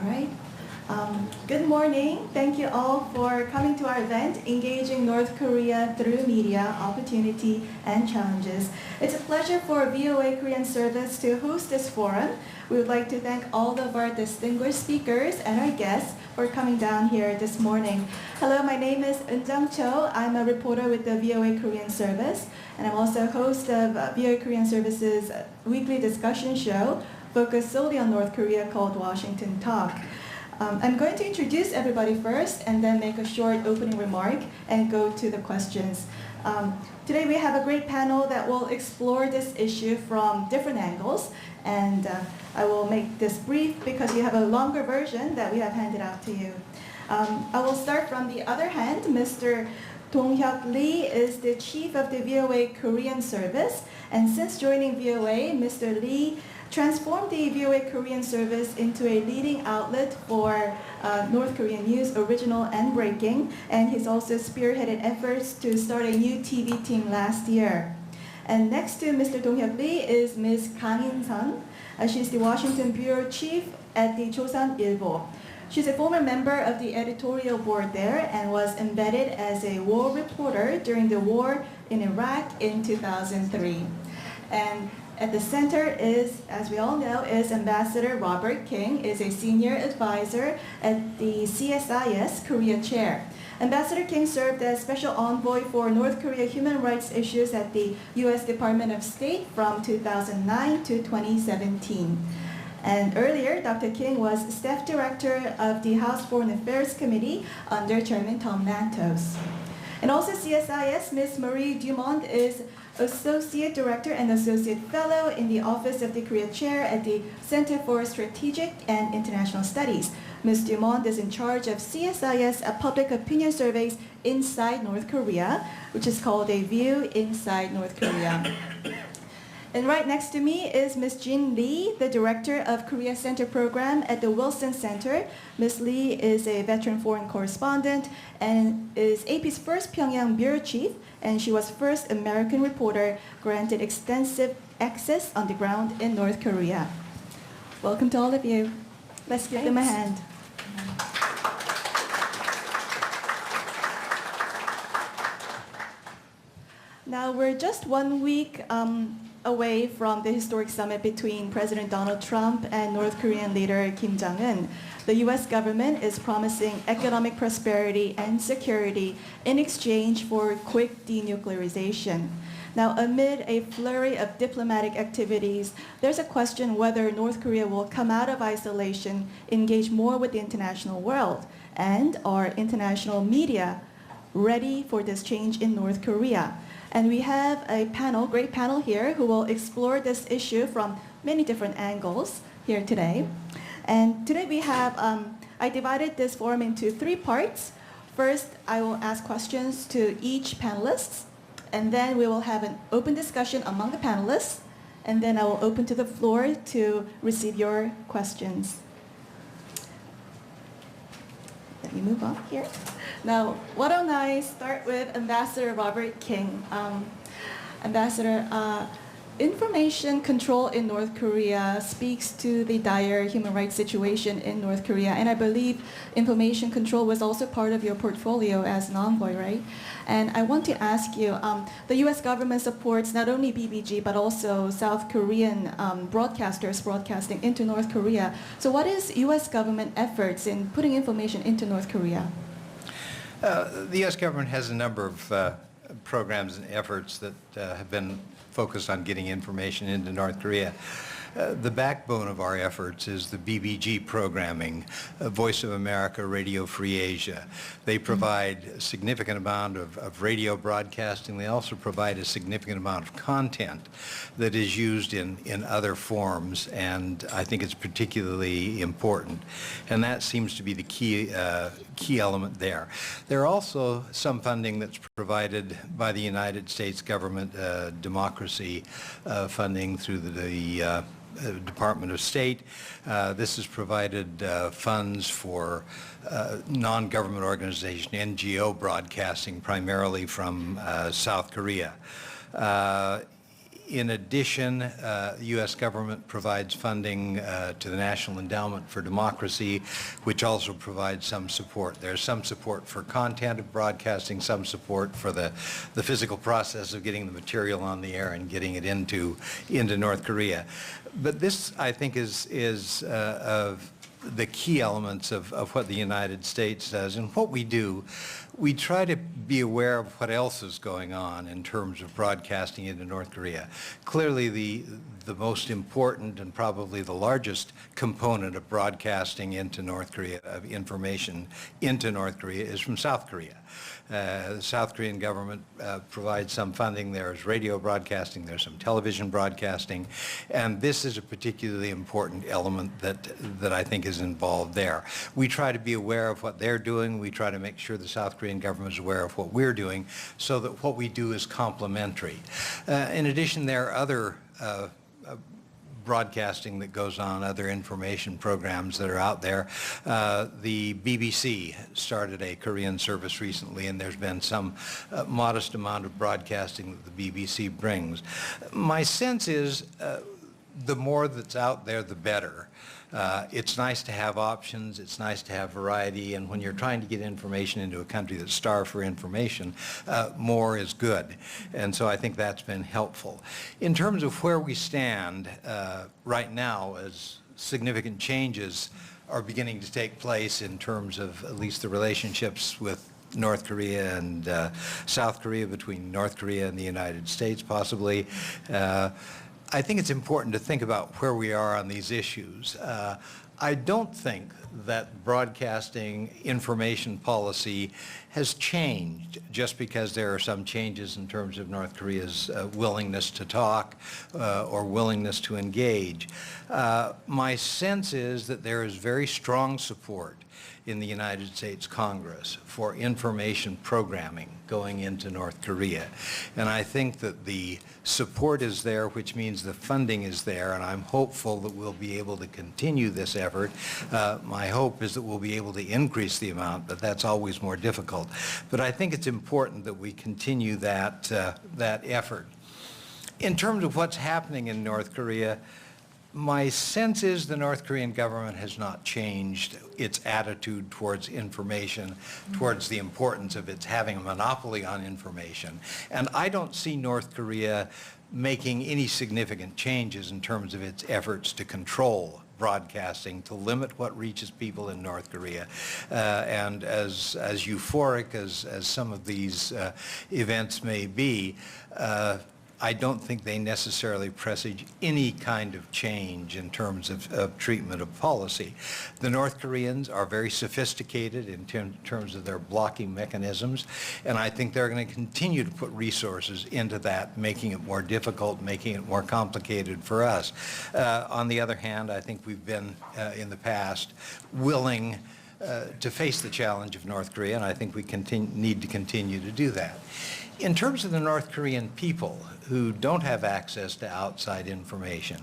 All right. Good morning. Thank you all for coming to our event, Engaging North Korea Through Media, Opportunity and Challenges. It's a pleasure for VOA Korean Service to host this forum. We would like to thank all of our distinguished speakers and our guests for coming down here this morning. Hello, my name is Eun-jang Cho. I'm a reporter with the VOA Korean Service, and I'm also host of VOA Korean Service's weekly discussion show focused solely on North Korea called Washington Talk. I'm going to introduce everybody first and then make a short opening remark and go to the questions. Today we have a great panel that will explore this issue from different angles, and I will make this brief because you have a longer version that we have handed out to you. I will start from the other hand. Mr. Dong-hyuk Lee is the chief of the VOA Korean Service, and since joining VOA, Mr. Lee transformed the VOA Korean Service into a leading outlet for North Korean news, original and breaking, and he's also spearheaded efforts to start a new TV team last year. And next to Mr. Dong-hyuk Lee is Ms. Kang In-sun. She's the Washington bureau chief at the Joseonilbo. She's a former member of the editorial board there and was embedded as a war reporter during the war in Iraq in 2003. And at the center is, as we all know, is Ambassador Robert King, is a senior advisor at the CSIS Korea chair. Ambassador King served as special envoy for North Korea human rights issues at the U.S. Department of State from 2009 to 2017. And earlier, Dr. King was staff director of the House Foreign Affairs Committee under Chairman Tom Lantos. And also CSIS, Ms. Marie Dumond is Associate Director and Associate Fellow in the Office of the Korea Chair at the Center for Strategic and International Studies. Ms. Dumond is in charge of CSIS public opinion surveys inside North Korea, which is called A View Inside North Korea. And right next to me is Ms. Jin Lee, the Director of Korea Center Program at the Wilson Center. Ms. Lee is a veteran foreign correspondent and is AP's first Pyongyang bureau chief, and she was first American reporter granted extensive access on the ground in North Korea. Welcome to all of you. Let's give them a hand. Now we're just 1 week away from the historic summit between President Donald Trump and North Korean leader Kim Jong-un. The U.S. government is promising economic prosperity and security in exchange for quick denuclearization. Now, amid a flurry of diplomatic activities, there's a question whether North Korea will come out of isolation, engage more with the international world, and are international media ready for this change in North Korea? And we have a panel, great panel here, who will explore this issue from many different angles here today. And today we have, I divided this forum into 3 parts. First, I will ask questions to each panelist, and then we will have an open discussion among the panelists, and then I will open to the floor to receive your questions. Let me move on here. Now, why don't I start with Ambassador Robert King. Ambassador, information control in North Korea speaks to the dire human rights situation in North Korea, and I believe information control was also part of your portfolio as an envoy, right? And I want to ask you, the U.S. government supports not only BBG but also South Korean broadcasters broadcasting into North Korea. So what is U.S. government efforts in putting information into North Korea? The U.S. government has a number of programs and efforts that have been focused on getting information into North Korea. The backbone of our efforts is the BBG programming, Voice of America, Radio Free Asia. They provide a significant amount of radio broadcasting. They also provide a significant amount of content that is used in other forms, and I think it's particularly important. And that seems to be the key element there. There are also some funding that's provided by the United States government, democracy funding through the Department of State. This has provided funds for non-government organization, NGO broadcasting, primarily from South Korea. In addition, the U.S. government provides funding to the National Endowment for Democracy, which also provides some support. There's some support for content of broadcasting, some support for the physical process of getting the material on the air and getting it into North Korea. But this, I think, is of the key elements of what the United States does. And what we do, we try to be aware of what else is going on in terms of broadcasting into North Korea. Clearly, the most important and probably the largest component of broadcasting into North Korea, of information into North Korea, is from South Korea. The South Korean government provides some funding. There's radio broadcasting, there's some television broadcasting, and this is a particularly important element that I think is involved there. We try to be aware of what they're doing. We try to make sure the South Korean government is aware of what we're doing so that what we do is complementary. In addition, there are other broadcasting that goes on, other information programs that are out there. The BBC started a Korean service recently, and there's been some modest amount of broadcasting that the BBC brings. My sense is the more that's out there, the better. It's nice to have options, it's nice to have variety, and when you're trying to get information into a country that's starved for information, more is good. And so I think that's been helpful. In terms of where we stand right now, as significant changes are beginning to take place in terms of at least the relationships with North Korea and South Korea, between North Korea and the United States possibly, I think it's important to think about where we are on these issues. I don't think that broadcasting information policy has changed just because there are some changes in terms of North Korea's willingness to talk or willingness to engage. My sense is that there is very strong support in the United States Congress for information programming going into North Korea. And I think that the support is there, which means the funding is there, and I'm hopeful that we'll be able to continue this effort. My hope is that we'll be able to increase the amount, but that's always more difficult. But I think it's important that we continue that effort. In terms of what's happening in North Korea, my sense is the North Korean government has not changed its attitude towards information, towards the importance of its having a monopoly on information. And I don't see North Korea making any significant changes in terms of its efforts to control broadcasting, to limit what reaches people in North Korea. And as euphoric as some of these events may be, I don't think they necessarily presage any kind of change in terms of treatment of policy. The North Koreans are very sophisticated in terms of their blocking mechanisms, and I think they're going to continue to put resources into that, making it more difficult, making it more complicated for us. On the other hand, I think we've been, in the past, willing to face the challenge of North Korea, and I think we need to continue to do that. In terms of the North Korean people who don't have access to outside information,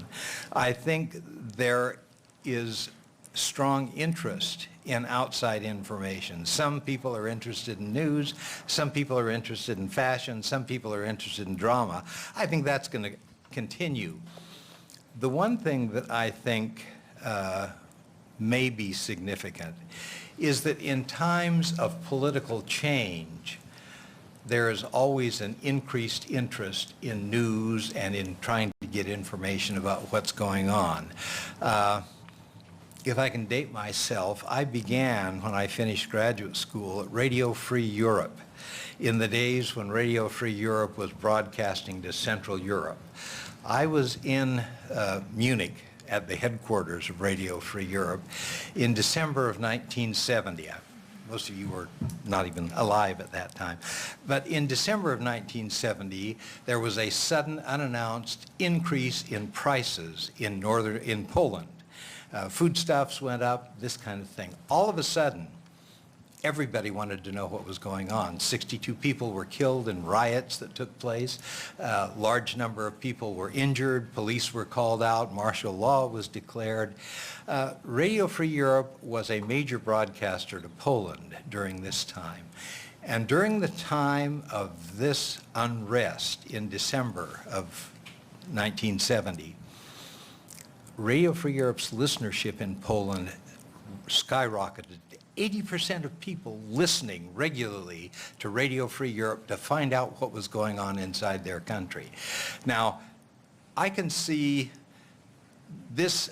I think there is strong interest in outside information. Some people are interested in news, some people are interested in fashion, some people are interested in drama. I think that's going to continue. The one thing that I think may be significant is that in times of political change, there is always an increased interest in news and in trying to get information about what's going on. If I can date myself, I began when I finished graduate school at Radio Free Europe, in the days when Radio Free Europe was broadcasting to Central Europe. I was in Munich at the headquarters of Radio Free Europe in December of 1970. Most of you were not even alive at that time. But in December of 1970, there was a sudden, unannounced increase in prices in Poland. Foodstuffs went up, this kind of thing. All of a sudden, everybody wanted to know what was going on. 62 people were killed in riots that took place. A large number of people were injured. Police were called out. Martial law was declared. Radio Free Europe was a major broadcaster to Poland during this time. And during the time of this unrest in December of 1970. Radio Free Europe's listenership in Poland skyrocketed. 80% of people listening regularly to Radio Free Europe to find out what was going on inside their country. Now, I can see this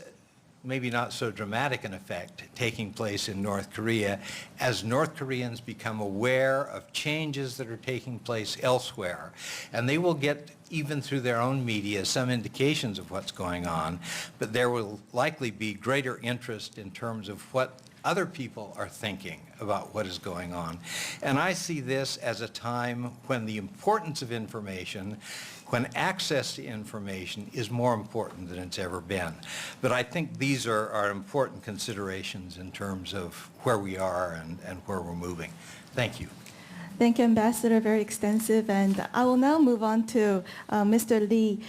maybe not so dramatic an effect taking place in North Korea as North Koreans become aware of changes that are taking place elsewhere. And they will get, even through their own media, some indications of what's going on, but there will likely be greater interest in terms of what other people are thinking about what is going on. And I see this as a time when the importance of information, when access to information is more important than it's ever been. But I think these are important considerations in terms of where we are and where we're moving. Thank you. Thank you, Ambassador. Very extensive. And I will now move on to Mr. Lee.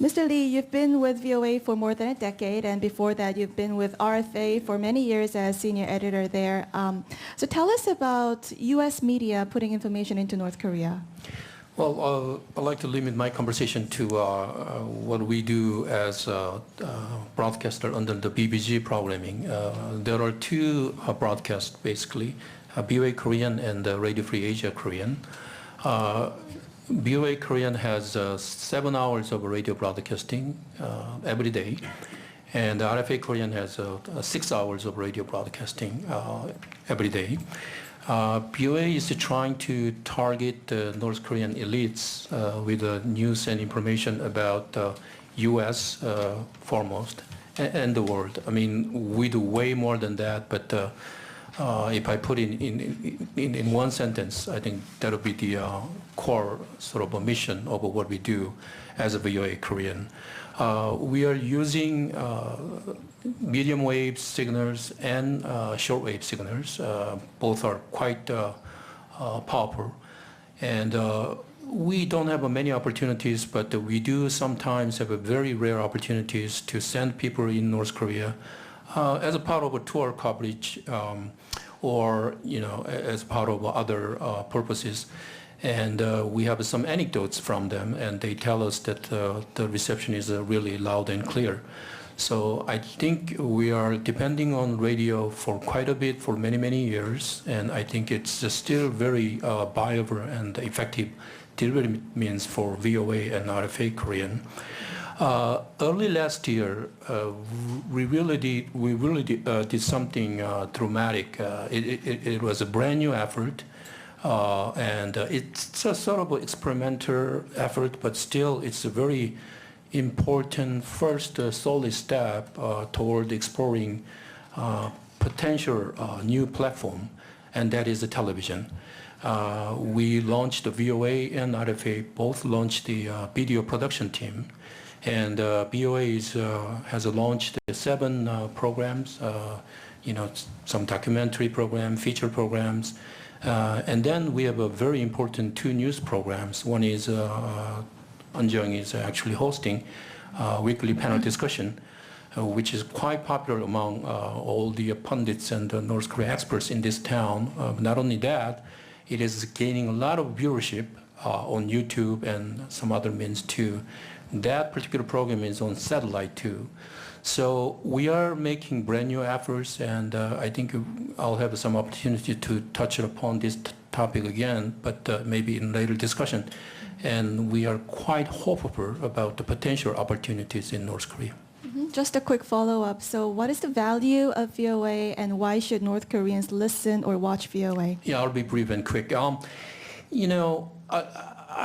Mr. Lee, you've been with VOA for more than a decade, and before that you've been with RFA for many years as senior editor there. So tell us about U.S. media putting information into North Korea. Well, I'd like to limit my conversation to what we do as a broadcaster under the BBG programming. There are two broadcasts, basically, VOA Korean and Radio Free Asia Korean. VOA Korean has 7 hours of radio broadcasting every day, and RFA Korean has 6 hours of radio broadcasting every day. VOA is trying to target the North Korean elites with news and information about U.S. Foremost and the world. I mean, we do way more than that, but if I put in one sentence, I think that would be the core sort of a mission of what we do as a VOA Korean. We are using medium wave signals and short wave signals. Both are quite powerful. And we don't have many opportunities, but we do sometimes have a very rare opportunities to send people in North Korea as a part of a tour coverage or as part of other purposes. And we have some anecdotes from them, and they tell us that the reception is really loud and clear. So I think we are depending on radio for quite a bit for many, many years, and I think it's still very viable and effective delivery means for VOA and RFA Korean. Early last year, we really did something dramatic. It was a brand new effort. And it's a sort of an experimental effort, but still it's a very important first solid step toward exploring potential new platform, and that is the television. We launched the VOA and RFA both launched the video production team, and VOA has launched 7 programs, some documentary program, feature programs. And then we have a very important 2 news programs. One is Anjung is actually hosting weekly panel discussion, which is quite popular among all the pundits and North Korean experts in this town. Not only that, it is gaining a lot of viewership on YouTube and some other means too. That particular program is on satellite too. So we are making brand new efforts, and I think I'll have some opportunity to touch upon this topic again, but maybe in later discussion. And we are quite hopeful about the potential opportunities in North Korea. Just a quick follow-up. So what is the value of VOA, and why should North Koreans listen or watch VOA? Yeah, I'll be brief and quick. I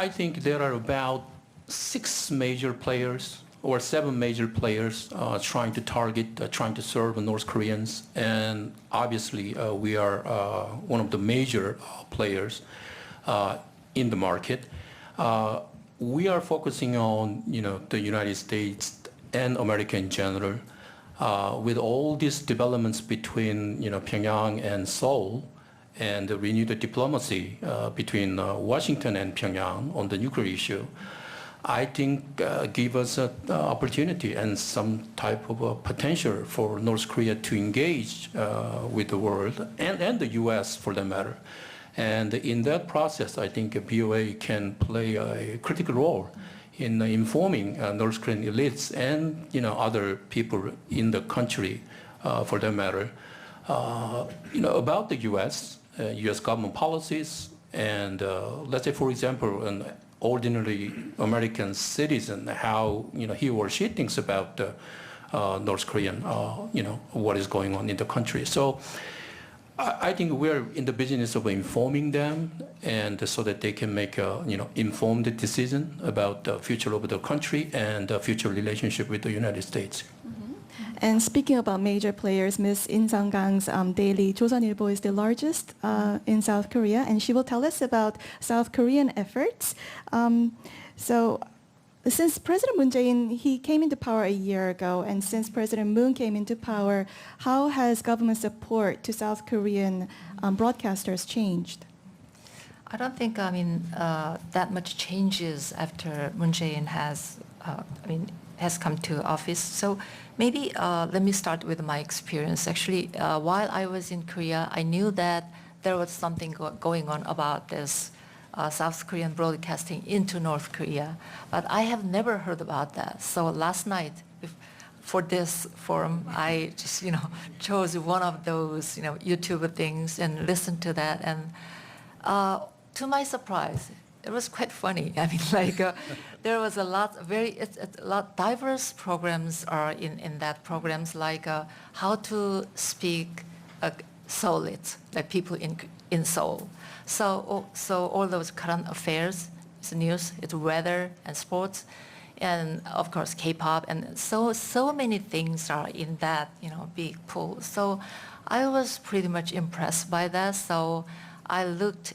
think there are about 6 major players or 7 major players trying to target, trying to serve North Koreans. And obviously, we are one of the major players in the market. We are focusing on, the United States and America in general. With all these developments between, Pyongyang and Seoul, and the renewed diplomacy between Washington and Pyongyang on the nuclear issue, I think give us an opportunity and some type of potential for North Korea to engage with the world and the U.S. for that matter. And in that process, I think VOA can play a critical role in informing North Korean elites and other people in the country, for that matter, about the U.S. U.S. government policies, and let's say, for example, an ordinary American citizen, how he or she thinks about North Korean, what is going on in the country. So I think we're in the business of informing them, and so that they can make a informed decision about the future of the country and the future relationship with the United States. And speaking about major players, Ms. In Sung-kang's daily 조선일보 is the largest in South Korea, and she will tell us about South Korean efforts. So since President Moon Jae-in, he came into power a year ago, and since President Moon came into power, how has government support to South Korean broadcasters changed? I don't think, that much changes after Moon Jae-in has come to office. So maybe let me start with my experience. Actually, while I was in Korea, I knew that there was something going on about this South Korean broadcasting into North Korea, but I have never heard about that. So last night, for this forum, I just chose one of those YouTube things and listened to that, and to my surprise, it was quite funny. There was a lot diverse programs are in that programs, like how to speak Seoulite, like people in Seoul. So all those current affairs, it's news, it's weather and sports, and of course K-pop, and so many things are in that big pool. So I was pretty much impressed by that. So I looked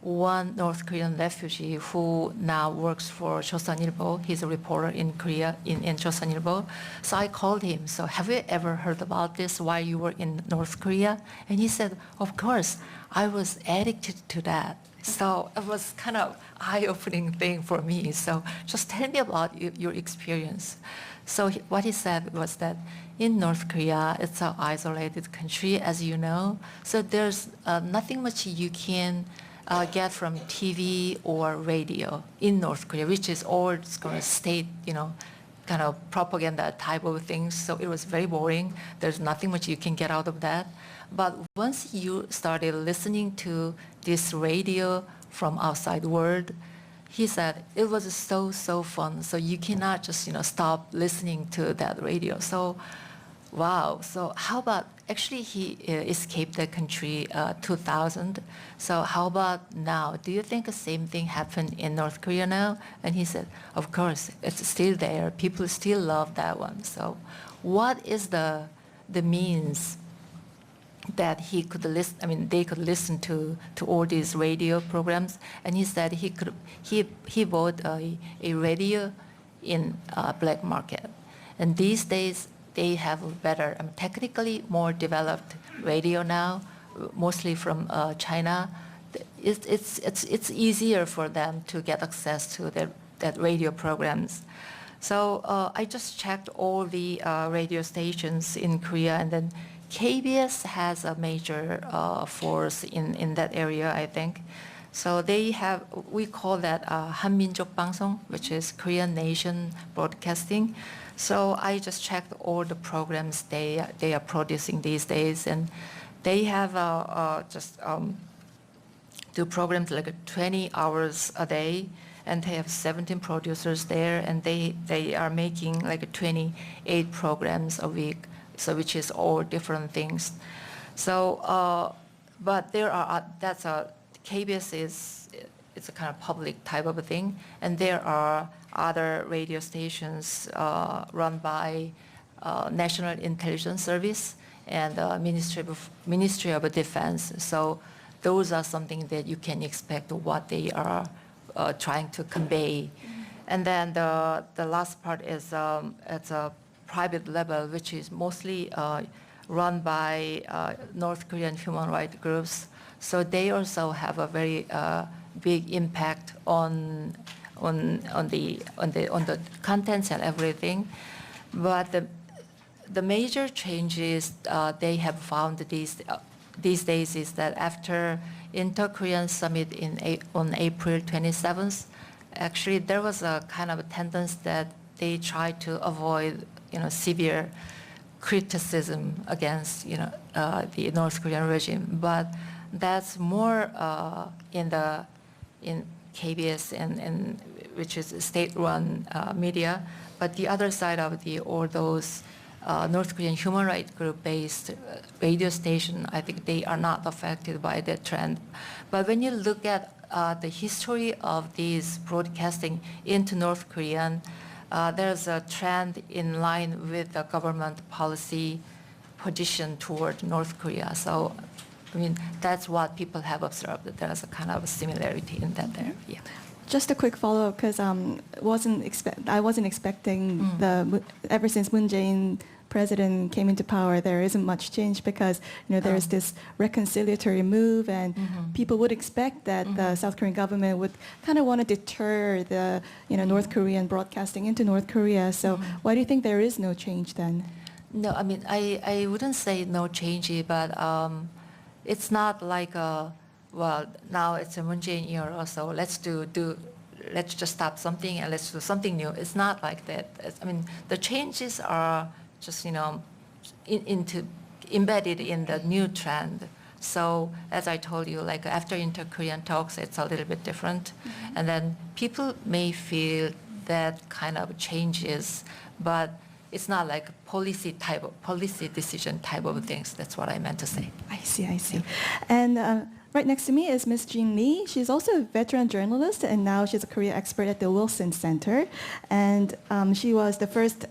one North Korean refugee who now works for 조선일보. He's a reporter in Korea, in 조선일보. So I called him. So have you ever heard about this while you were in North Korea? And he said, of course, I was addicted to that. So it was kind of eye-opening thing for me. So just tell me about your experience. So what he said was that in North Korea, it's an isolated country, as you know. So there's nothing much you can get from TV or radio in North Korea, which is all state, kind of propaganda type of things. So it was very boring. There's nothing much you can get out of that. But once you started listening to this radio from outside world, he said it was so fun. So you cannot just stop listening to that radio. So wow. So how about, actually he escaped the country 2000. So how about now? Do you think the same thing happened in North Korea now? And he said, of course, it's still there. People still love that one. So what is the means that he could listen, they could listen to all these radio programs? And he said he bought a radio in black market. And these days, they have a better, technically more developed radio now, mostly from China. It's easier for them to get access to that radio programs. So I just checked all the radio stations in Korea, and then KBS has a major force in that area, I think. So they have, we call that 한민족 방송, which is Korean Nation Broadcasting. So I just checked all the programs they are producing these days, and they have do programs like 20 hours a day, and they have 17 producers there, and they are making like 28 programs a week, so which is all different things. So, but there are KBS it's a kind of public type of a thing, and there are other radio stations run by National Intelligence Service and Ministry of Defense. So those are something that you can expect what they are trying to convey. And then the last part is at a private level, which is mostly run by North Korean human rights groups. So they also have a very big impact on the contents and everything. But the major changes they have found these days is that after Inter-Korean Summit on April 27th, actually there was a kind of a tendency that they tried to avoid, severe criticism against, the North Korean regime. But that's more in KBS and which is a state-run media. But the other side of all those North Korean human rights group-based radio station, I think they are not affected by that trend. But when you look at the history of these broadcasting into North Korean, there's a trend in line with the government policy position toward North Korea. So, that's what people have observed, that there's a kind of a similarity in that area. Just a quick follow-up, because I wasn't expecting ever since Moon Jae-in president came into power, there isn't much change because there's this reconciliatory move, and people would expect that the South Korean government would kind of want to deter the North Korean broadcasting into North Korea. So why do you think there is no change then? No, I wouldn't say no change, but it's not like now it's a Moon Jae-in era, so let's just stop something and let's do something new. It's not like that. The changes are just embedded in the new trend. So as I told you, like after inter-Korean talks, it's a little bit different, and then people may feel that kind of changes, but it's not like policy decision type of things. That's what I meant to say. I see. And right next to me is Ms. Jean Lee. She's also a veteran journalist, and now she's a Korea expert at the Wilson Center. And she was the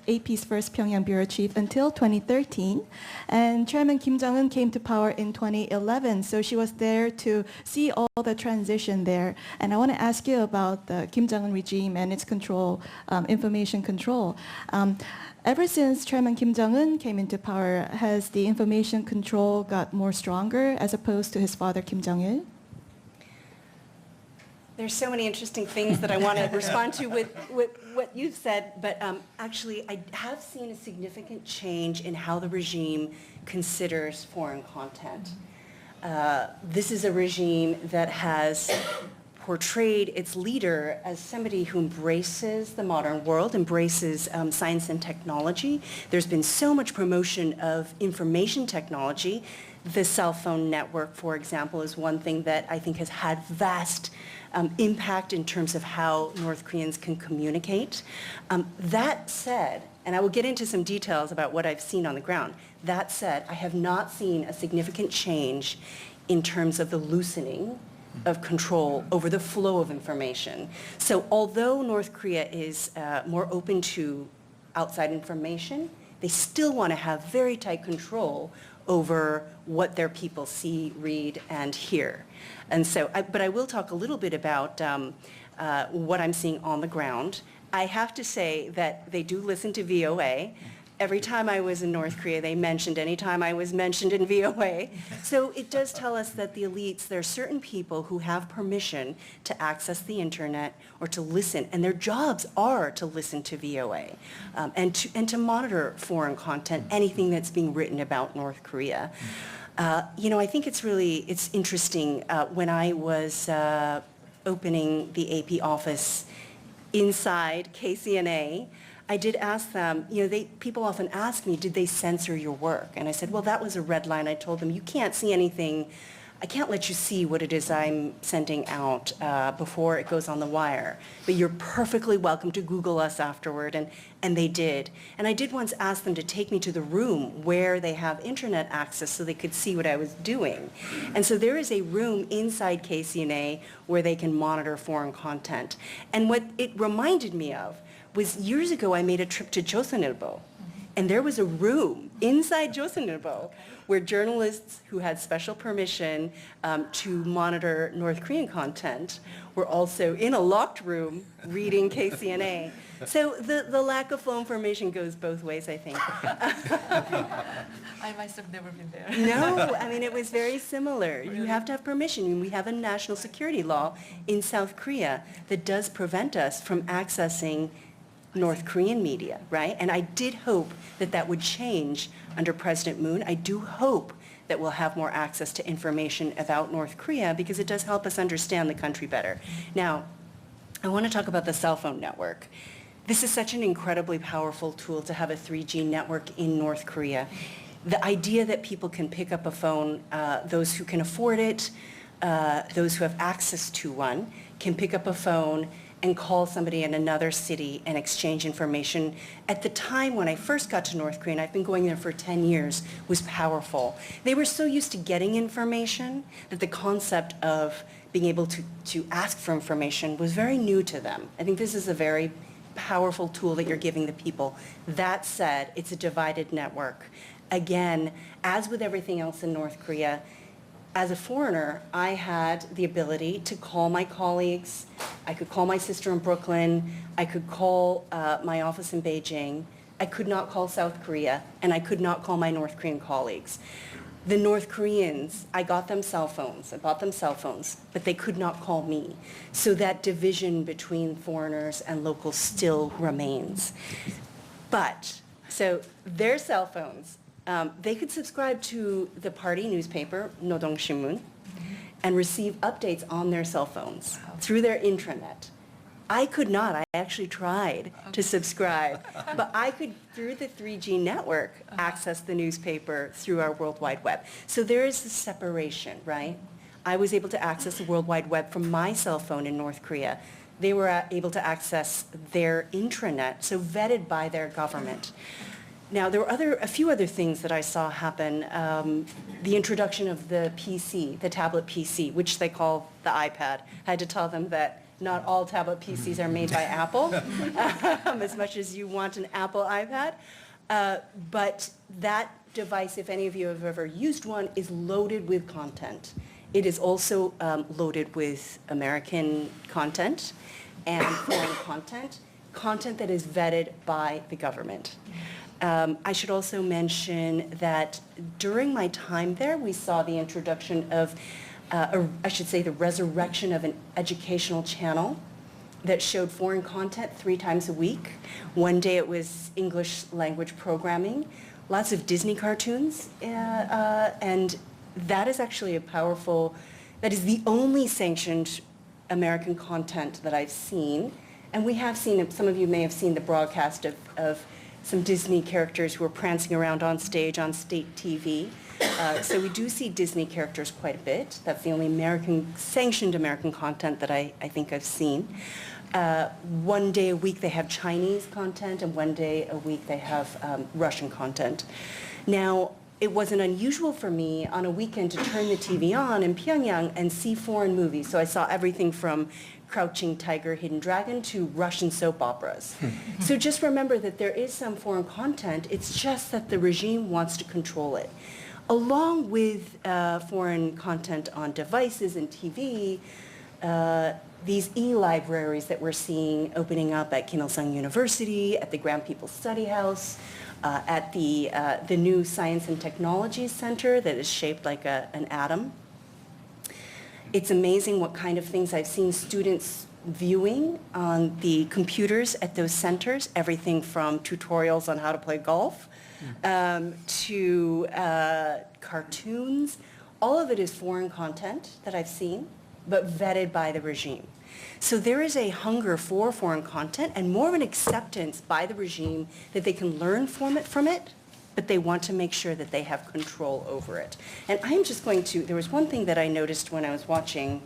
AP's first Pyongyang bureau chief until 2013. And Chairman Kim Jong-un came to power in 2011, so she was there to see all the transition there. And I want to ask you about the Kim Jong-un regime and its control, information control. Ever since Chairman Kim Jong-un came into power, has the information control got more stronger as opposed to his father Kim Jong-il? There's so many interesting things that I want to respond to with what you've said, but actually I have seen a significant change in how the regime considers foreign content. This is a regime that has portrayed its leader as somebody who embraces the modern world, embraces science and technology. There's been so much promotion of information technology. The cell phone network, for example, is one thing that I think has had vast impact in terms of how North Koreans can communicate. That said, and I will get into some details about what I've seen on the ground, that said, I have not seen a significant change in terms of the loosening of control over the flow of information. So although North Korea is more open to outside information, they still want to have very tight control over what their people see, read, and hear. And so, but I will talk a little bit about what I'm seeing on the ground. I have to say that they do listen to VOA. Every time I was in North Korea, they mentioned any time I was mentioned in VOA. So it does tell us that the elites, there are certain people who have permission to access the internet or to listen, and their jobs are to listen to VOA and to monitor foreign content, anything that's being written about North Korea. I think it's interesting. When I was opening the AP office inside KCNA, I did ask them, people often ask me, did they censor your work? And I said, well, that was a red line. I told them, you can't see anything. I can't let you see what it is I'm sending out before it goes on the wire. But you're perfectly welcome to Google us afterward. And they did. And I did once ask them to take me to the room where they have internet access so they could see what I was doing. And so there is a room inside KCNA where they can monitor foreign content. And what it reminded me of was years ago I made a trip to Jo선일보, and there was a room inside Jo선일보 where journalists who had special permission to monitor North Korean content were also in a locked room reading KCNA. So the lack of flow information goes both ways, I think. I myself never been there. No, it was very similar. You have to have permission. We have a national security law in South Korea that does prevent us from accessing North Korean media, right? And I did hope that that would change under President Moon. I do hope that we'll have more access to information about North Korea because it does help us understand the country better. Now, I want to talk about the cell phone network. This is such an incredibly powerful tool to have a 3G network in North Korea. The idea that people can pick up a phone, those who can afford it, those who have access to one, can pick up a phone and call somebody in another city and exchange information. At the time when I first got to North Korea, and I've been going there for 10 years, was powerful. They were so used to getting information that the concept of being able to ask for information was very new to them. I think this is a very powerful tool that you're giving the people. That said, it's a divided network. Again, as with everything else in North Korea, as a foreigner, I had the ability to call my colleagues. I could call my sister in Brooklyn. I could call my office in Beijing. I could not call South Korea, and I could not call my North Korean colleagues. The North Koreans, I got them cell phones. I bought them cell phones, but they could not call me. So that division between foreigners and locals still remains. But, so their cell phones, they could subscribe to the party newspaper, Nodong Shimun, and receive updates on their cell phones through their intranet. I could not. I actually tried to subscribe, but I could, through the 3G network, access the newspaper through our World Wide Web. So there is the separation, right? I was able to access the World Wide Web from my cell phone in North Korea. They were able to access their intranet, so vetted by their government. Now, there were a few other things that I saw happen. The introduction of the PC, the tablet PC, which they call the iPad. I had to tell them that not all tablet PCs are made by Apple, as much as you want an Apple iPad. But that device, if any of you have ever used one, is loaded with content. It is also loaded with American content and foreign content that is vetted by the government. I should also mention that during my time there, we saw the introduction of, I should say, the resurrection of an educational channel that showed foreign content 3 times a week. One day it was English language programming, lots of Disney cartoons, and that is actually that is the only sanctioned American content that I've seen. And we have seen, some of you may have seen the broadcast of some Disney characters who are prancing around on stage on state TV. So we do see Disney characters quite a bit. That's the only sanctioned American content that I think I've seen. One day a week they have Chinese content, and one day a week they have Russian content. Now, it wasn't unusual for me on a weekend to turn the TV on in Pyongyang and see foreign movies. So I saw everything from Crouching Tiger, Hidden Dragon to Russian soap operas. So just remember that there is some foreign content. It's just that the regime wants to control it. Along with foreign content on devices and TV, these e-libraries that we're seeing opening up at Kim Il-sung University, at the Grand People's Study House, at the new Science and Technology Center that is shaped like an atom. It's amazing what kind of things I've seen students viewing on the computers at those centers, everything from tutorials on how to play golf to cartoons. All of it is foreign content that I've seen, but vetted by the regime. So there is a hunger for foreign content and more of an acceptance by the regime that they can learn from it, but they want to make sure that they have control over it. And I'm just going to, there was one thing that I noticed when I was watching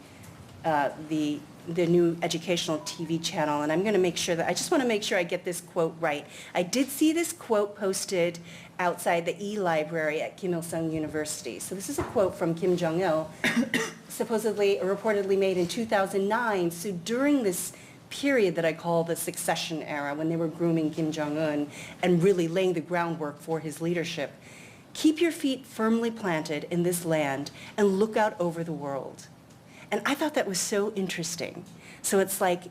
the new educational TV channel, and I'm going to make sure that, I just want to make sure I get this quote right. I did see this quote posted outside the e-library at Kim Il-sung University. So this is a quote from Kim Jong-il, supposedly, reportedly made in 2009. So during this period that I call the succession era, when they were grooming Kim Jong-un and really laying the groundwork for his leadership, keep your feet firmly planted in this land and look out over the world. And I thought that was so interesting. So it's like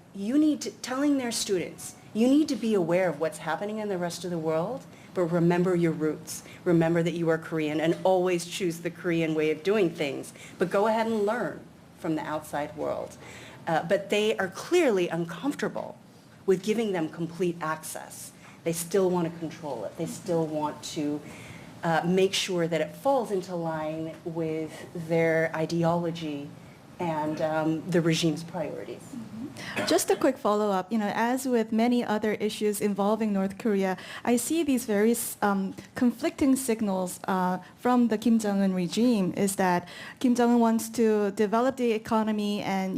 telling their students, you need to be aware of what's happening in the rest of the world, but remember your roots. Remember that you are Korean and always choose the Korean way of doing things. But go ahead and learn from the outside world. But they are clearly uncomfortable with giving them complete access. They still want to control it. They still want to make sure that it falls into line with their ideology and the regime's priorities. Mm-hmm. Just a quick follow-up. As with many other issues involving North Korea, I see these very conflicting signals from the Kim Jong-un regime. Is that Kim Jong-un wants to develop the economy and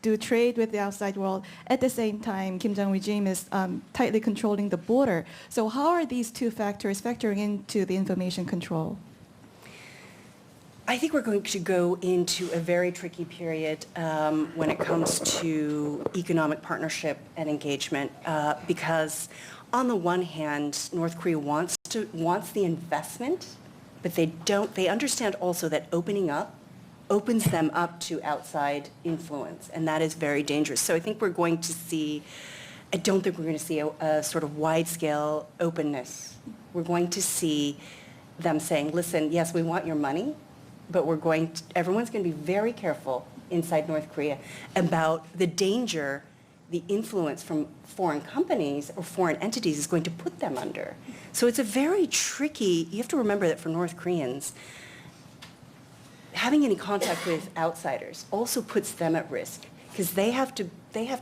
do trade with the outside world. At the same time, Kim Jong-un regime is tightly controlling the border. So how are these two factors factoring into the information control? I think we're going to go into a very tricky period when it comes to economic partnership and engagement because on the one hand, North Korea wants the investment, but they understand also that opening up opens them up to outside influence, and that is very dangerous. So I think we're going to see, I don't think we're going to see a sort of wide-scale openness. We're going to see them saying, listen, yes, we want your money, but everyone's going to be very careful inside North Korea about the danger the influence from foreign companies or foreign entities is going to put them under. So it's a very tricky, you have to remember that for North Koreans, having any contact with outsiders also puts them at risk because they have to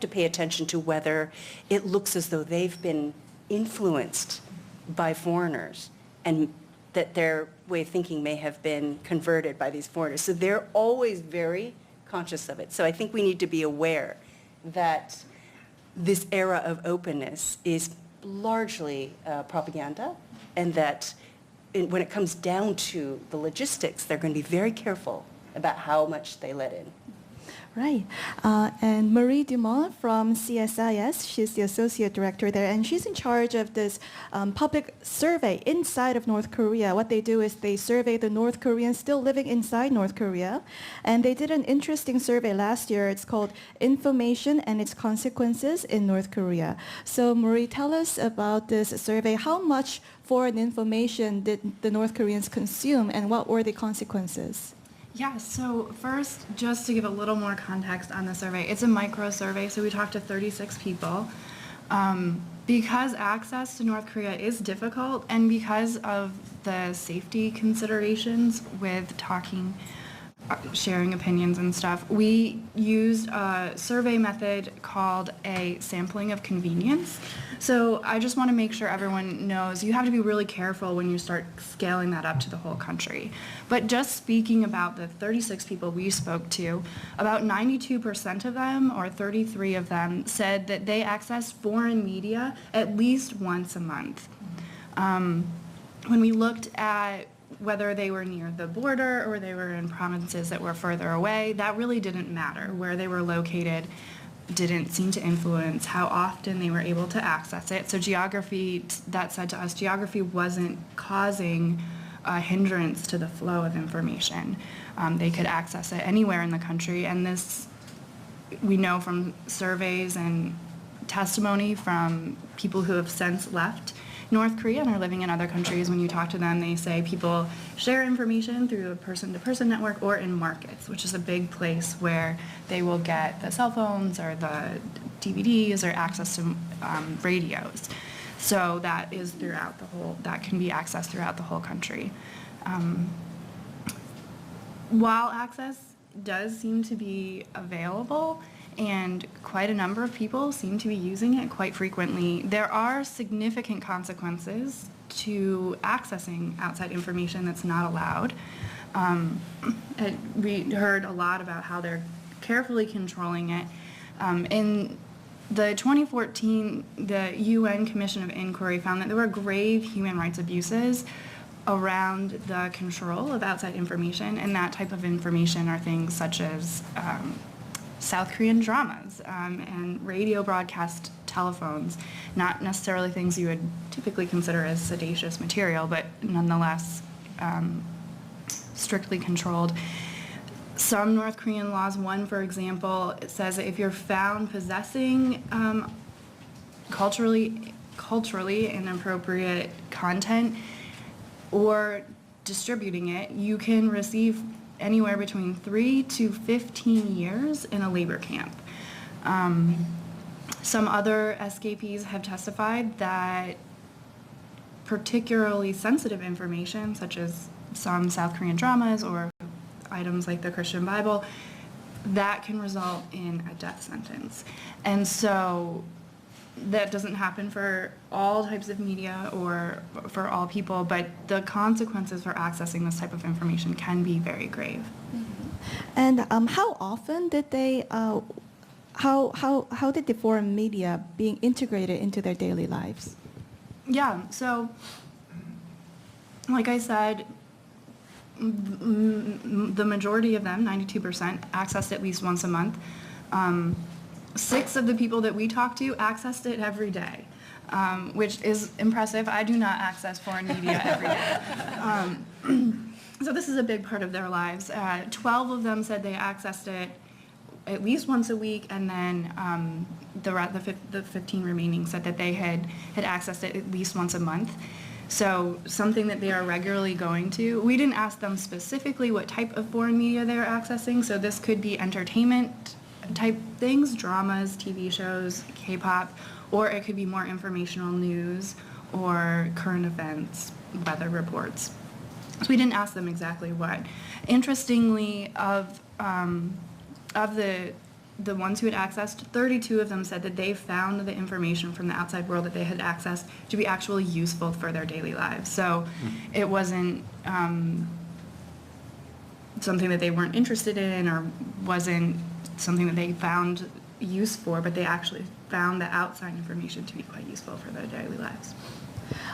pay attention to whether it looks as though they've been influenced by foreigners and that their way of thinking may have been converted by these foreigners. So they're always very conscious of it. So I think we need to be aware that this era of openness is largely propaganda, and that when it comes down to the logistics, they're going to be very careful about how much they let in. Right. And Marie Dumond from CSIS, she's the associate director there, and she's in charge of this public survey inside of North Korea. What they do is they survey the North Koreans still living inside North Korea. And they did an interesting survey last year. It's called Information and Its Consequences in North Korea. So Marie, tell us about this survey. How much foreign information did the North Koreans consume, and what were the consequences? Yeah, so first, just to give a little more context on the survey, it's a micro survey, so we talked to 36 people. Because access to North Korea is difficult, and because of the safety considerations with sharing opinions and stuff, we used a survey method called a sampling of convenience. So I just want to make sure everyone knows you have to be really careful when you start scaling that up to the whole country. But just speaking about the 36 people we spoke to, about 92% of them, or 33 of them, said that they access foreign media at least once a month. When we looked at whether they were near the border or they were in provinces that were further away, that really didn't matter. Where they were located didn't seem to influence how often they were able to access it. So geography, that said to us, geography wasn't causing a hindrance to the flow of information. They could access it anywhere in the country, and this we know from surveys and testimony from people who have since left North Korea and are living in other countries. When you talk to them, they say people share information through a person-to-person network or in markets, which is a big place where they will get the cell phones or the DVDs or access to radios. So that is that can be accessed throughout the whole country. While access does seem to be available, and quite a number of people seem to be using it quite frequently, there are significant consequences to accessing outside information that's not allowed. We heard a lot about how they're carefully controlling it. In the 2014, the UN Commission of Inquiry found that there were grave human rights abuses around the control of outside information, and that type of information are things such as South Korean dramas and radio broadcast telephones, not necessarily things you would typically consider as seditious material, but nonetheless strictly controlled. Some North Korean laws, one for example, it says that if you're found possessing culturally inappropriate content or distributing it, you can receive anywhere between 3 to 15 years in a labor camp. Some other escapees have testified that particularly sensitive information, such as some South Korean dramas or items like the Christian Bible, that can result in a death sentence. And so that doesn't happen for all types of media or for all people, but the consequences for accessing this type of information can be very grave. And how often did they, how did the foreign media being integrated into their daily lives? Yeah, so like I said, the majority of them, 92%, accessed at least once a month. 6 of the people that we talked to accessed it every day, which is impressive. I do not access foreign media every day. So this is a big part of their lives. 12 of them said they accessed it at least once a week, and then the 15 remaining said that they had accessed it at least once a month. So something that they are regularly going to. We didn't ask them specifically what type of foreign media they are accessing, so this could be entertainment type things, dramas, TV shows, K-pop, or it could be more informational news or current events, weather reports. So we didn't ask them exactly what. Interestingly, of the ones who had accessed, 32 of them said that they found the information from the outside world that they had accessed to be actually useful for their daily lives. So it wasn't something that they weren't interested in or wasn't something that they found use for, but they actually found the outside information to be quite useful for their daily lives.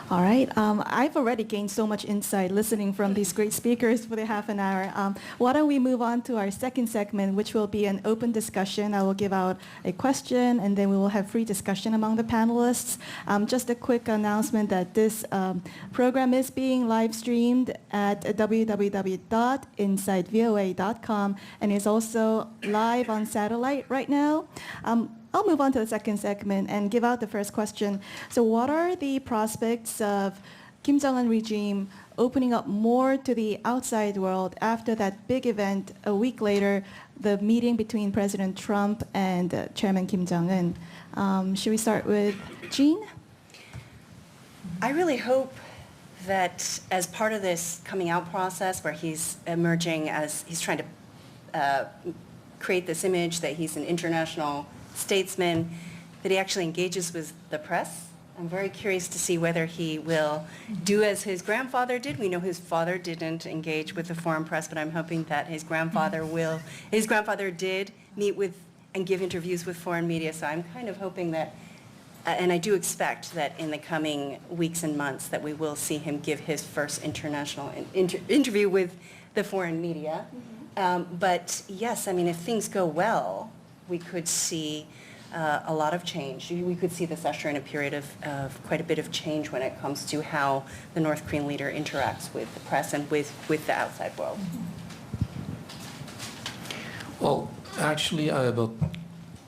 All right. I've already gained so much insight listening from these great speakers for the half an hour. Why don't we move on to our second segment, which will be an open discussion. I will give out a question, and then we will have free discussion among the panelists. Just a quick announcement that this program is being live streamed at www.insidevoa.com and is also live on satellite right now. I'll move on to the second segment and give out the first question. So what are the prospects of Kim Jong-un regime opening up more to the outside world after that big event a week later, the meeting between President Trump and Chairman Kim Jong-un? Should we start with Jean? I really hope that as part of this coming out process where he's emerging as he's trying to create this image that he's an international statesman, that he actually engages with the press. I'm very curious to see whether he will do as his grandfather did. We know his father didn't engage with the foreign press, but I'm hoping that his grandfather will. His grandfather did meet with and give interviews with foreign media, so I'm kind of hoping that, and I do expect that in the coming weeks and months that we will see him give his first international interview with the foreign media. But yes, I mean, if things go well, we could see a lot of change. We could see this usher in a period of quite a bit of change when it comes to how the North Korean leader interacts with the press and with the outside world. Well, actually, I have a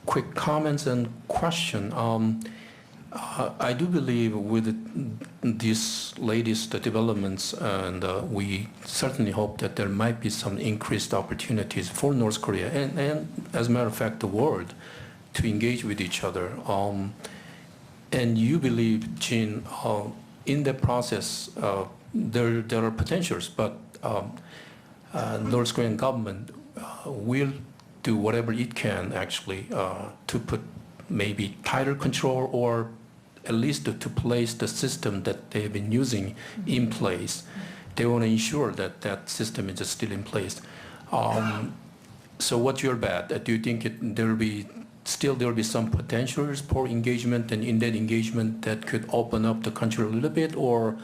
quick comments and question. I do believe with these latest developments, and we certainly hope that there might be some increased opportunities for North Korea and as a matter of fact, the world to engage with each other. And you believe, Jean, in the process, there are potentials, but North Korean government will do whatever it can actually to put maybe tighter control or at least to place the system that they've been using in place. They want to ensure that that system is still in place. So what's your bet? Do you think there will be some potentials for engagement, and in that engagement that could open up the country a little bit, or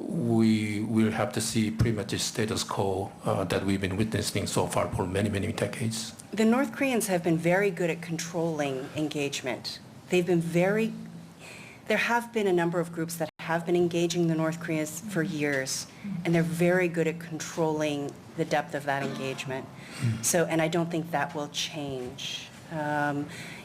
we will have to see pretty much the status quo that we've been witnessing so far for many, many decades? The North Koreans have been very good at controlling engagement. There have been a number of groups that have been engaging the North Koreans for years, and they're very good at controlling the depth of that engagement. So, and I don't think that will change.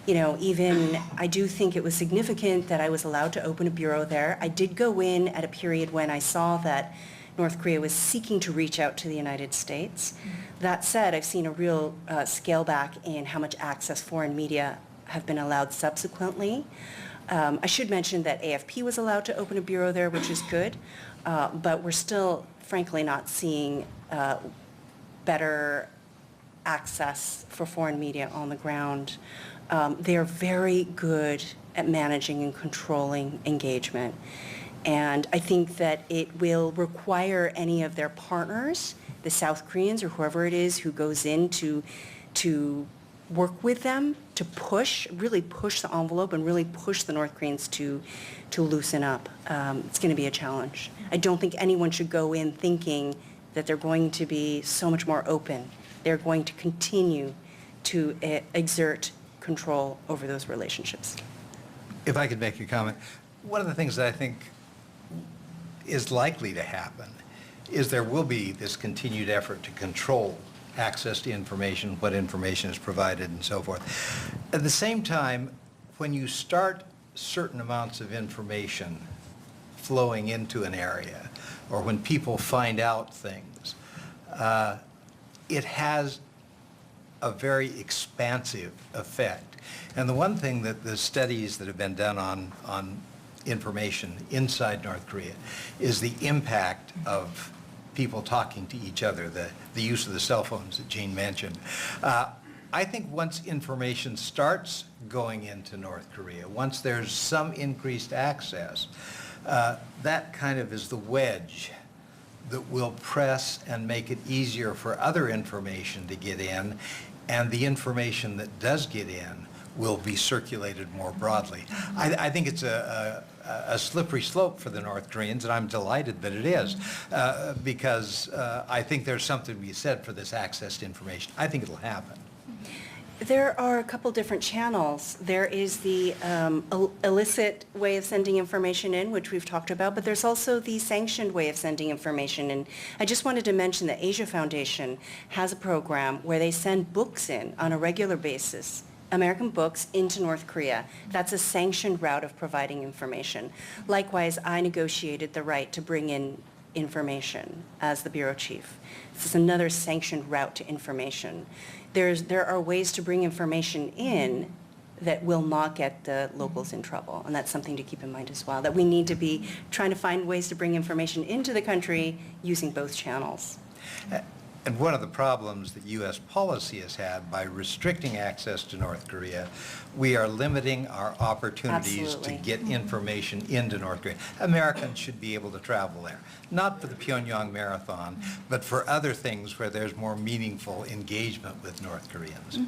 Even I do think it was significant that I was allowed to open a bureau there. I did go in at a period when I saw that North Korea was seeking to reach out to the United States. That said, I've seen a real scale back in how much access foreign media have been allowed subsequently. I should mention that AFP was allowed to open a bureau there, which is good, but we're still, frankly, not seeing better access for foreign media on the ground. They're very good at managing and controlling engagement. And I think that it will require any of their partners, the South Koreans or whoever it is who goes in to work with them, to really push the envelope and really push the North Koreans to loosen up. It's going to be a challenge. I don't think anyone should go in thinking that they're going to be so much more open. They're going to continue to exert control over those relationships. If I could make a comment, one of the things that I think is likely to happen is there will be this continued effort to control access to information, what information is provided, and so forth. At the same time, when you start certain amounts of information flowing into an area, or when people find out things, it has a very expansive effect. And the one thing that the studies that have been done on information inside North Korea is the impact of people talking to each other, the use of the cell phones that Jean mentioned. I think once information starts going into North Korea, once there's some increased access, that kind of is the wedge that will press and make it easier for other information to get in, and the information that does get in will be circulated more broadly. I think it's a slippery slope for the North Koreans, and I'm delighted that it is, because I think there's something to be said for this access to information. I think it'll happen. There are a couple different channels. There is the illicit way of sending information in, which we've talked about, but there's also the sanctioned way of sending information in. I just wanted to mention that Asia Foundation has a program where they send books in on a regular basis, American books, into North Korea. That's a sanctioned route of providing information. Likewise, I negotiated the right to bring in information as the bureau chief. This is another sanctioned route to information. There are ways to bring information in that will not get the locals in trouble, and that's something to keep in mind as well, that we need to be trying to find ways to bring information into the country using both channels. And one of the problems that U.S. policy has had by restricting access to North Korea, we are limiting our opportunities Absolutely. to get information into North Korea. Americans should be able to travel there, not for the Pyongyang Marathon, but for other things where there's more meaningful engagement with North Koreans.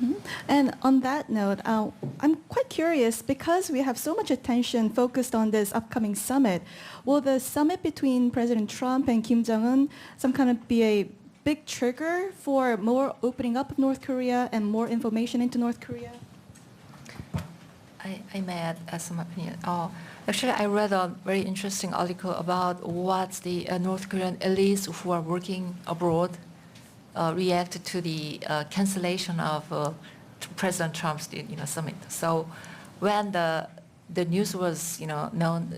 And on that note, I'm quite curious, because we have so much attention focused on this upcoming summit, will the summit between President Trump and Kim Jong-un some kind of be a big trigger for more opening up of North Korea and more information into North Korea? I may add some opinion. Actually, I read a very interesting article about what the North Korean elites who are working abroad react to the cancellation of President Trump's summit. So when the news was known,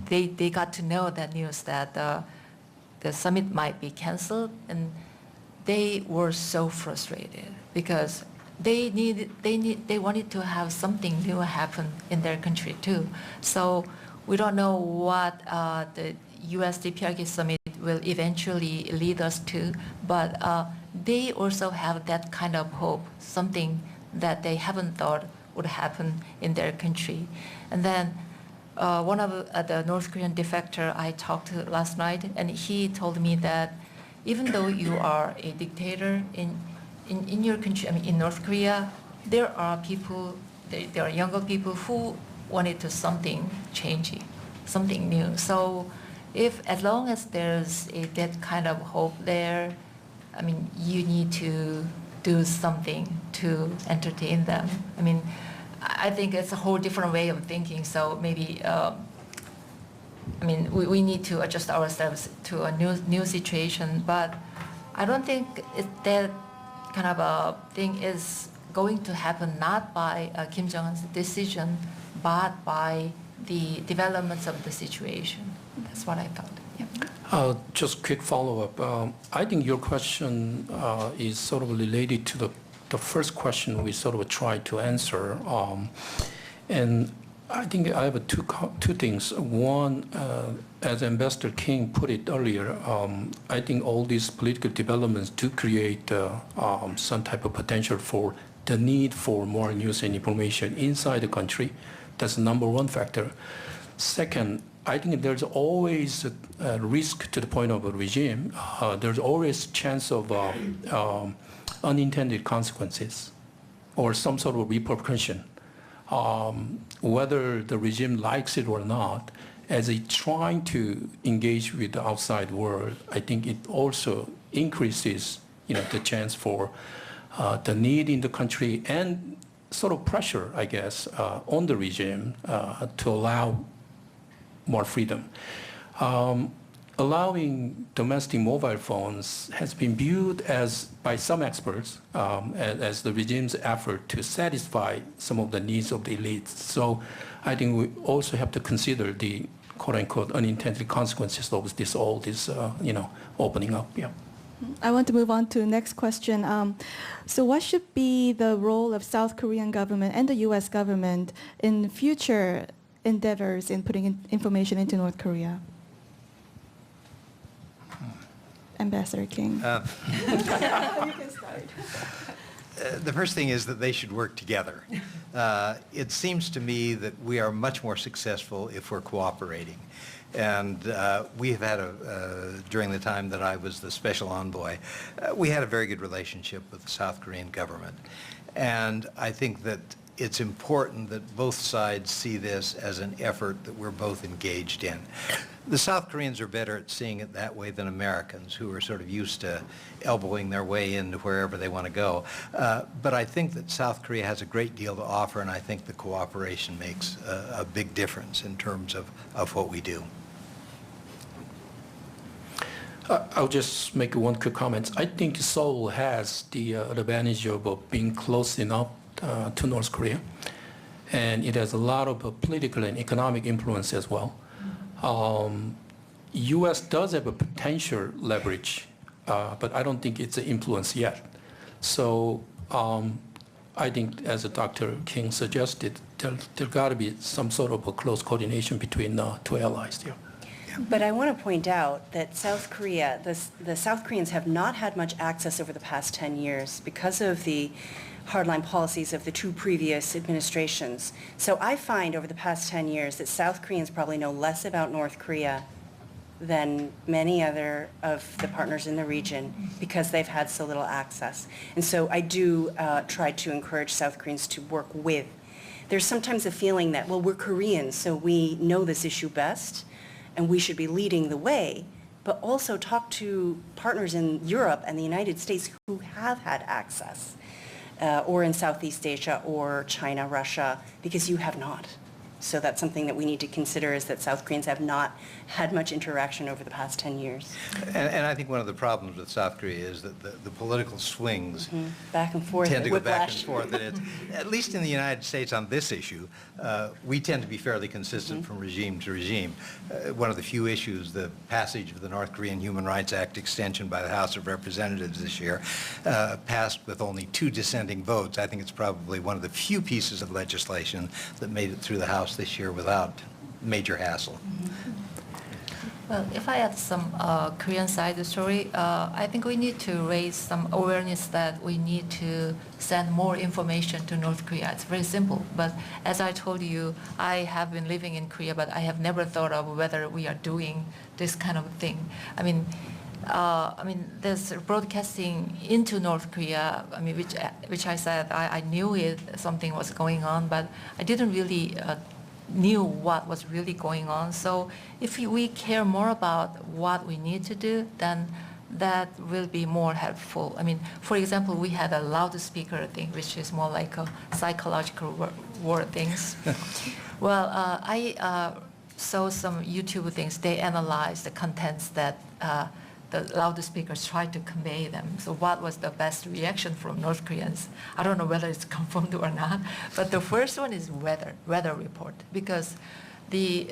they got to know that news that the summit might be canceled, and they were so frustrated because they wanted to have something new happen in their country too. So we don't know what the U.S. DPRK summit will eventually lead us to, but they also have that kind of hope, something that they haven't thought would happen in their country. And then one of the North Korean defector I talked to last night, and he told me that even though you are a dictator in your country, I mean in North Korea, there are people, there are younger people who wanted to something changing, something new. So as long as there's that kind of hope there, I mean, you need to do something to entertain them. I mean, I think it's a whole different way of thinking. So maybe, we need to adjust ourselves to a new situation. But I don't think that kind of a thing is going to happen not by Kim Jong-un's decision, but by the developments of the situation. That's what I thought. Yeah. Just quick follow-up. I think your question is sort of related to the first question we sort of tried to answer. And I think I have two things. One, as Ambassador King put it earlier, I think all these political developments do create some type of potential for the need for more news and information inside the country. That's the number one factor. Second, I think there's always a risk to the point of a regime. There's always chance of unintended consequences or some sort of repercussion. Whether the regime likes it or not, as it's trying to engage with the outside world, I think it also increases, the chance for the need in the country and sort of pressure, I guess, on the regime to allow more freedom. Allowing domestic mobile phones has been viewed as, by some experts, as the regime's effort to satisfy some of the needs of the elites. So I think we also have to consider the quote-unquote unintended consequences of this, all this, opening up. Yeah. I want to move on to the next question. So what should be the role of South Korean government and the U.S. government in future endeavors in putting information into North Korea? Ambassador King. You can start. The first thing is that they should work together. It seems to me that we are much more successful if we're cooperating. And we have had, during the time that I was the special envoy, we had a very good relationship with the South Korean government. And I think that it's important that both sides see this as an effort that we're both engaged in. The South Koreans are better at seeing it that way than Americans, who are sort of used to elbowing their way into wherever they want to go. But I think that South Korea has a great deal to offer, and I think the cooperation makes a big difference in terms of what we do. I'll just make one quick comment. I think Seoul has the advantage of being close enough to North Korea, and it has a lot of political and economic influence as well. U.S. does have a potential leverage, but I don't think it's an influence yet. So I think, as Dr. King suggested, there got to be some sort of a close coordination between two allies here. But I want to point out that South Korea, the South Koreans have not had much access over the past 10 years because of the hardline policies of the two previous administrations. So I find over the past 10 years that South Koreans probably know less about North Korea than many other of the partners in the region because they've had so little access. And so I do try to encourage South Koreans to work with. There's sometimes a feeling that, well, we're Koreans, so we know this issue best, and we should be leading the way, but also talk to partners in Europe and the United States who have had access, or in Southeast Asia or China, Russia, because you have not. So that's something that we need to consider, is that South Koreans have not had much interaction over the past 10 years. And I think one of the problems with South Korea is that the political swings Back and forth, tend to go back and whiplash. forth. And it's, at least in the United States on this issue, we tend to be fairly consistent from regime to regime. One of the few issues, the passage of the North Korean Human Rights Act extension by the House of Representatives this year, passed with only 2 dissenting votes. I think it's probably one of the few pieces of legislation that made it through the House this year without major hassle. Well, if I add some Korean side story, I think we need to raise some awareness that we need to send more information to North Korea. It's very simple, but as I told you, I have been living in Korea, but I have never thought of whether we are doing this kind of thing. I mean, there's broadcasting into North Korea, which I said I knew something was going on, but I didn't really knew what was really going on. So if we care more about what we need to do, then that will be more helpful. I mean, for example, we had a loudspeaker thing, which is more like a psychological word things. Well, I saw some YouTube things. They analyzed the contents that the loudspeakers tried to convey them. So what was the best reaction from North Koreans? I don't know whether it's confirmed or not, but the first one is weather report, because the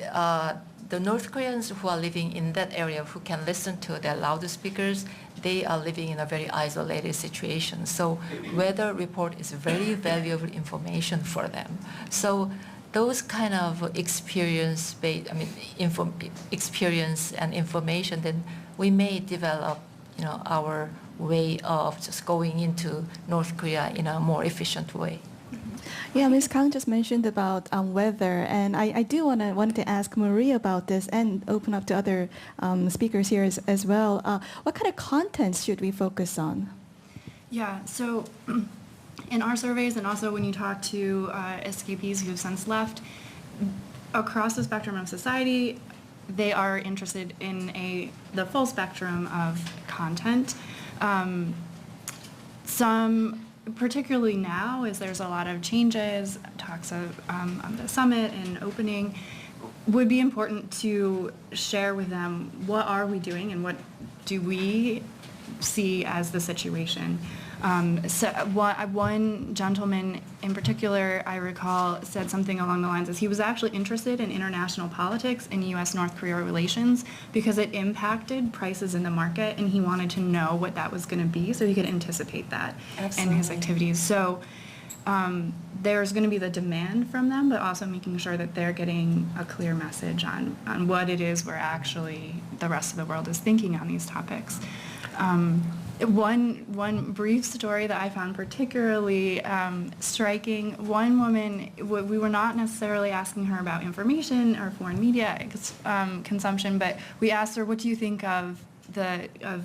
North Koreans who are living in that area, who can listen to their loudspeakers, they are living in a very isolated situation. So weather report is very valuable information for them. So those kind of experience and information, then we may develop, our way of just going into North Korea in a more efficient way. Yeah, Ms. Kang just mentioned about weather, and I do wanted to ask Marie about this and open up to other speakers here as well. What kind of contents should we focus on? Yeah, so in our surveys and also when you talk to escapees who have since left, across the spectrum of society, they are interested in the full spectrum of content. Some, particularly now, as there's a lot of changes, talks of on the summit and opening, would be important to share with them what are we doing and what do we see as the situation. So one gentleman in particular, I recall, said something along the lines as he was actually interested in international politics and U.S.-North Korea relations because it impacted prices in the market, and he wanted to know what that was going to be so he could anticipate that in his activities. So there's going to be the demand from them, but also making sure that they're getting a clear message on what it is we're actually, the rest of the world is thinking on these topics. One brief story that I found particularly striking, one woman, we were not necessarily asking her about information or foreign media consumption, but we asked her, what do you think of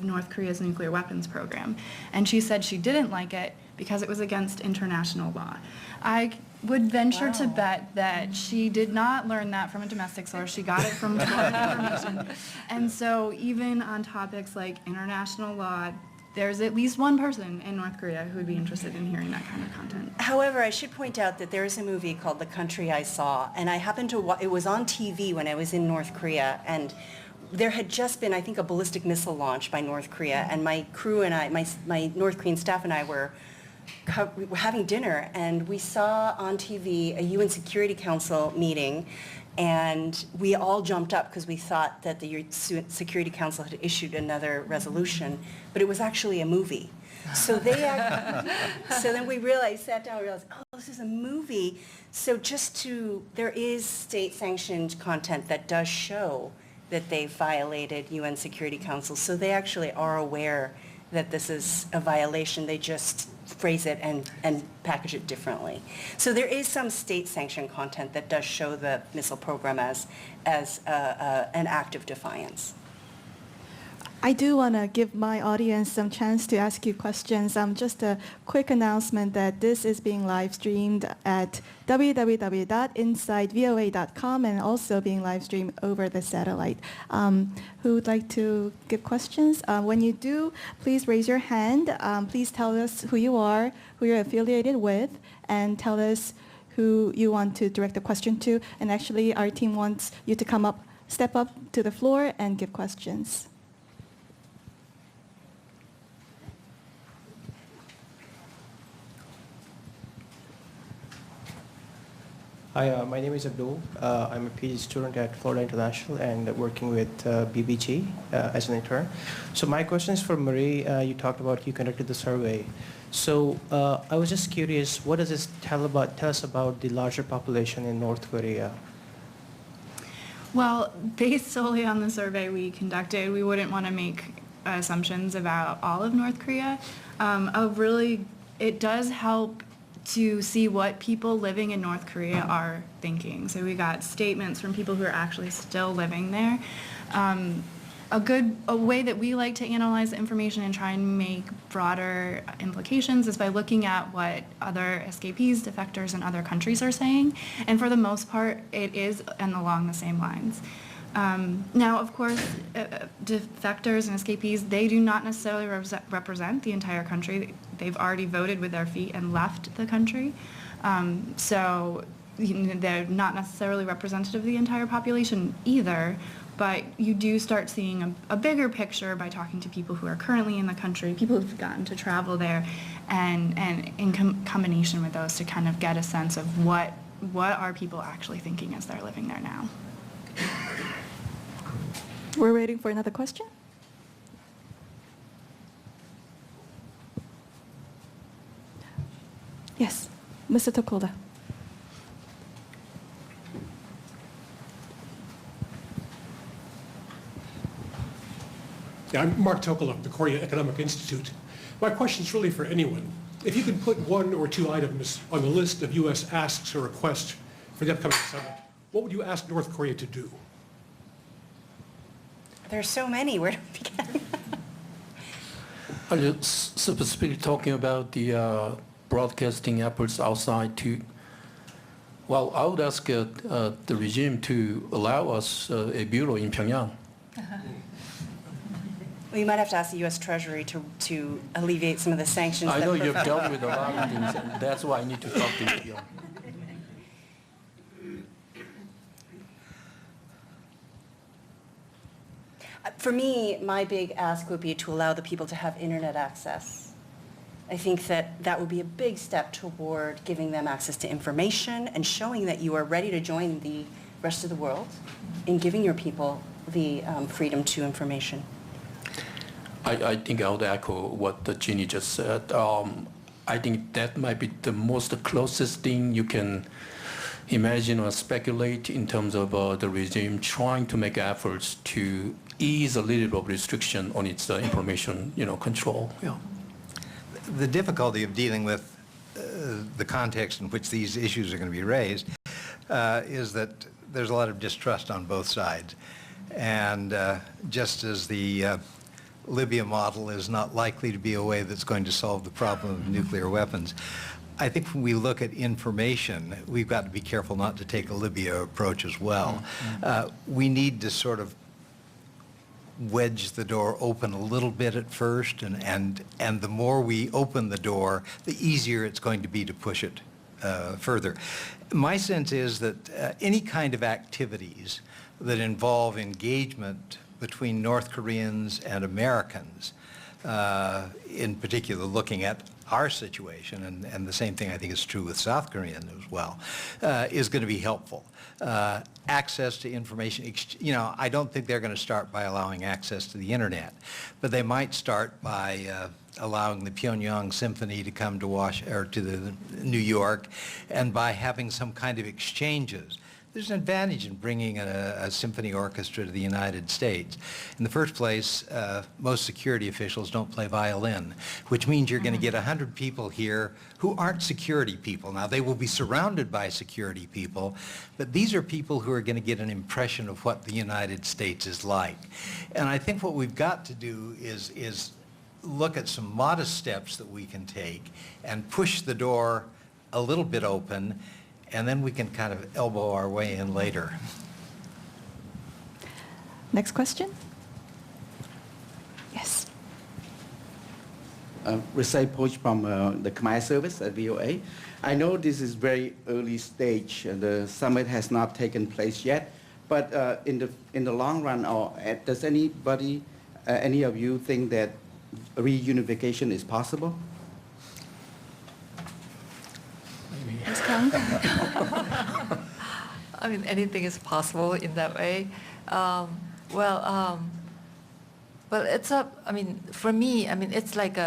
North Korea's nuclear weapons program? And she said she didn't like it because it was against international law. I would venture to bet that she did not learn that from a domestic source. She got it from foreign information. And so even on topics like international law, there's at least one person in North Korea who would be interested in hearing that kind of content. However, I should point out that there is a movie called The Country I Saw, and I happened to it was on TV when I was in North Korea, and there had just been, I think, a ballistic missile launch by North Korea, and my crew and I, my North Korean staff and I were having dinner, and we saw on TV a UN Security Council meeting, and we all jumped up because we thought that the Security Council had issued another resolution, but it was actually a movie. So so then we sat down and realized, oh, this is a movie. So there is state-sanctioned content that does show that they violated UN Security Council. So they actually are aware that this is a violation. They just phrase it and package it differently. So there is some state-sanctioned content that does show the missile program as an act of defiance. I do want to give my audience some chance to ask you questions. Just a quick announcement that this is being live streamed at www.insidevoa.com and also being live streamed over the satellite. Who would like to give questions? When you do, please raise your hand. Please tell us who you are, who you're affiliated with, and tell us who you want to direct the question to. And actually, our team wants you to step up to the floor and give questions. Hi, my name is Abdul. I'm a PhD student at Florida International and working with BBG as an intern. So my question is for Marie. You talked about you conducted the survey. So I was just curious, what does this tell us about the larger population in North Korea? Well, based solely on the survey we conducted, we wouldn't want to make assumptions about all of North Korea. It does help to see what people living in North Korea are thinking. So we got statements from people who are actually still living there. A way that we like to analyze the information and try and make broader implications is by looking at what other escapees, defectors in other countries are saying. And for the most part, it is along the same lines. Now, of course, defectors and escapees, they do not necessarily represent the entire country. They've already voted with their feet and left the country. So they're not necessarily representative of the entire population either, but you do start seeing a bigger picture by talking to people who are currently in the country, people who've gotten to travel there, and in combination with those to kind of get a sense of what are people actually thinking as they're living there now. We're waiting for another question. Yes, Mr. Tokoda. Yeah, I'm Mark Tokel of the Korea Economic Institute. My question is really for anyone. If you could put one or two items on the list of U.S. asks or requests for the upcoming summit, what would you ask North Korea to do? There's so many. Where do we begin? Are you specifically talking about the broadcasting efforts outside to? Well, I would ask the regime to allow us a bureau in Pyongyang. Well, you might have to ask the U.S. Treasury to alleviate some of the sanctions. I that know you've prevail. dealt with a lot of things, and that's why I need to talk to you. For me, my big ask would be to allow the people to have internet access. I think that that would be a big step toward giving them access to information and showing that you are ready to join the rest of the world in giving your people the freedom to information. I think I would echo what Jeannie just said. I think that might be the most closest thing you can imagine or speculate in terms of the regime trying to make efforts to ease a little bit of restriction on its information, control. Yeah. The difficulty of dealing with the context in which these issues are going to be raised is that there's a lot of distrust on both sides. And just as the Libya model is not likely to be a way that's going to solve the problem of nuclear weapons, I think when we look at information, we've got to be careful not to take a Libya approach as well. We need to sort of wedge the door open a little bit at first, and the more we open the door, the easier it's going to be to push it further. My sense is that any kind of activities that involve engagement between North Koreans and Americans, in particular looking at our situation, and the same thing I think is true with South Koreans as well, is going to be helpful. Access to information, I don't think they're going to start by allowing access to the internet, but they might start by allowing the Pyongyang Symphony to come to New York, and by having some kind of exchanges. There's an advantage in bringing a symphony orchestra to the United States. In the first place, most security officials don't play violin, which means you're going to get 100 people here who aren't security people. Now, they will be surrounded by security people, but these are people who are going to get an impression of what the United States is like. And I think what we've got to do is look at some modest steps that we can take and push the door a little bit open, and then we can kind of elbow our way in later. Next question? Yes. Resai Poch from the Khmer service at VOA. I know this is very early stage and the summit has not taken place yet, but in the long run, does anybody, any of you think that reunification is possible? I mean, anything is possible in that way. Well, it's for me, it's like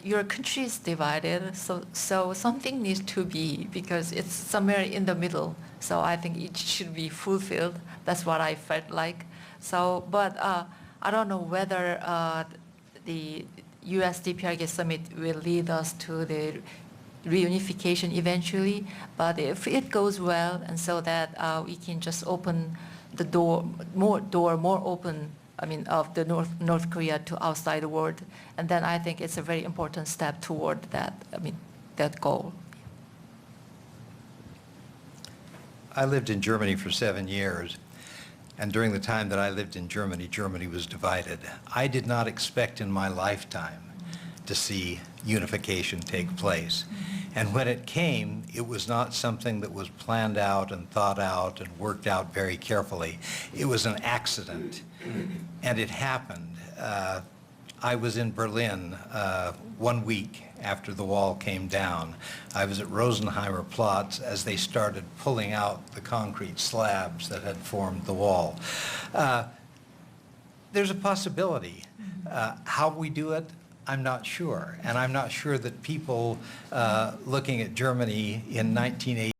your country is divided, so something needs to be, because it's somewhere in the middle. So I think it should be fulfilled. That's what I felt like. So, but I don't know whether the U.S. DPRK summit will lead us to the reunification eventually, but if it goes well, and so that we can just open the door more open, of the North Korea to outside the world, and then I think it's a very important step toward that, that goal. I lived in Germany for 7 years, and during the time that I lived in Germany, Germany was divided. I did not expect in my lifetime to see unification take place. And when it came, it was not something that was planned out and thought out and worked out very carefully. It was an accident, and it happened. I was in Berlin 1 week after the wall came down. I was at Rosenheimer Platz as they started pulling out the concrete slabs that had formed the wall. There's a possibility. How we do it, I'm not sure. And I'm not sure that people looking at Germany in 1980